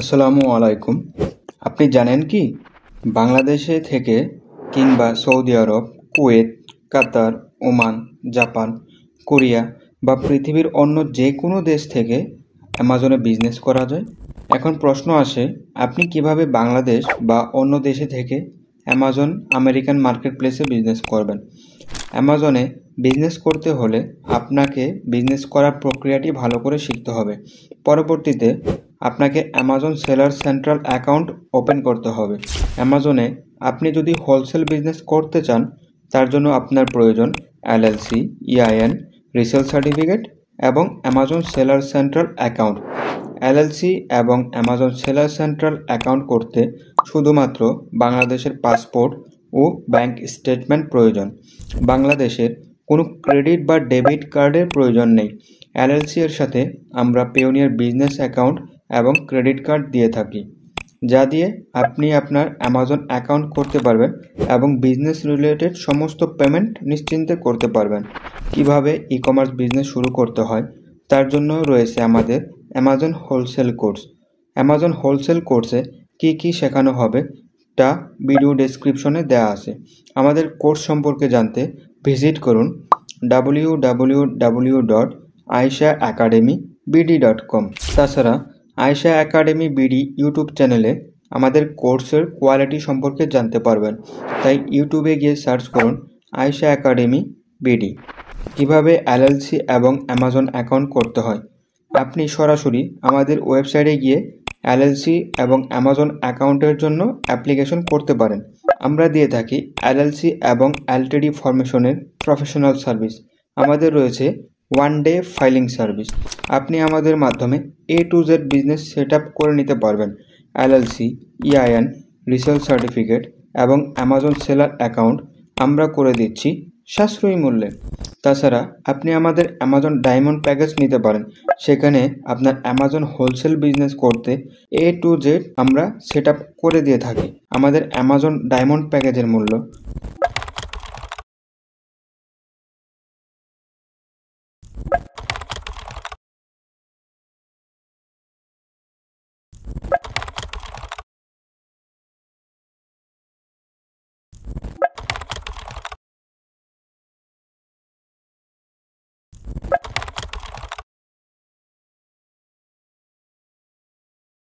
আসসালামু আলাইকুম। আপনি জানেন কি বাংলাদেশে থেকে কিংবা সৌদি আরব, কুয়েত, কাতার, ওমান, জাপান, কোরিয়া বা পৃথিবীর অন্য যে কোনো দেশ থেকে অ্যামাজনে বিজনেস করা যায়? এখন প্রশ্ন আসে, আপনি কিভাবে বাংলাদেশ বা অন্য দেশে থেকে অ্যামাজন আমেরিকান মার্কেটপ্লেসে বিজনেস করবেন? অ্যামাজনে বিজনেস করতে হলে আপনাকে বিজনেস করার প্রক্রিয়াটি ভালো করে শিখতে হবে। পরবর্তীতে আপনাকে Amazon seller central account open করতে হবে। অ্যামাজনে আপনি যদি হোলসেল বিজনেস করতে চান, তার জন্য আপনার প্রয়োজন এলএলসি, ইআইএন, রিসেল সার্টিফিকেট এবং Amazon seller central account. LLC এবং অ্যামাজন সেলার সেন্ট্রাল অ্যাকাউন্ট করতে শুধুমাত্র বাংলাদেশের পাসপোর্ট ও ব্যাংক স্টেটমেন্ট প্রয়োজন। বাংলাদেশের কোনো ক্রেডিট বা ডেবিট কার্ডের প্রয়োজন নেই। এলএলসি এর সাথে আমরা পেওনিয়ার বিজনেস অ্যাকাউন্ট এবং ক্রেডিট কার্ড দিয়ে থাকি, যা দিয়ে আপনি আপনার অ্যামাজন অ্যাকাউন্ট করতে পারবেন এবং বিজনেস রিলেটেড সমস্ত পেমেন্ট নিশ্চিন্তে করতে পারবেন। কিভাবে ই কমার্স বিজনেস শুরু করতে হয় তার জন্য রয়েছে আমাদের Amazon wholesale course. Amazon wholesale কোর্সে কী কী শেখানো হবে তা ভিডিও ডেসক্রিপশনে দেওয়া আছে। আমাদের কোর্স সম্পর্কে জানতে ভিজিট করুন www.aishaacademybd.com। তাছাড়া আয়েশা একাডেমি বিডি ইউটিউব চ্যানেলে আমাদের কোর্সের কোয়ালিটি সম্পর্কে জানতে পারবেন। তাই ইউটিউবে গিয়ে সার্চ করুন আয়েশা একাডেমি বিডি। কীভাবে এলএলসি এবং অ্যামাজন অ্যাকাউন্ট করতে হয়, আপনি সরাসরি আমাদের ওয়েবসাইটে গিয়ে এলএলসি এবং অ্যামাজন অ্যাকাউন্টের জন্য অ্যাপ্লিকেশন করতে পারেন। আমরা দিয়ে থাকি এলএলসি এবং এলটিডি ফরমেশনের প্রফেশনাল সার্ভিস। আমাদের রয়েছে ওয়ান ডে ফাইলিং সার্ভিস। আপনি আমাদের মাধ্যমে A to Z business set up করে নিতে পারবেন। এলএলসি, ইআইএন, রিসেল সার্টিফিকেট এবং অ্যামাজন সেলার অ্যাকাউন্ট আমরা করে দিচ্ছি সাশ্রয়ী মূল্যে। তাছাড়া আপনি আমাদের অ্যামাজন ডায়মন্ড প্যাকেজ নিতে পারেন। সেখানে আপনার অ্যামাজন হোলসেল বিজনেস করতে A to Z আমরা সেট আপ করে দিয়ে থাকি। আমাদের অ্যামাজন ডায়মন্ড প্যাকেজের মূল্য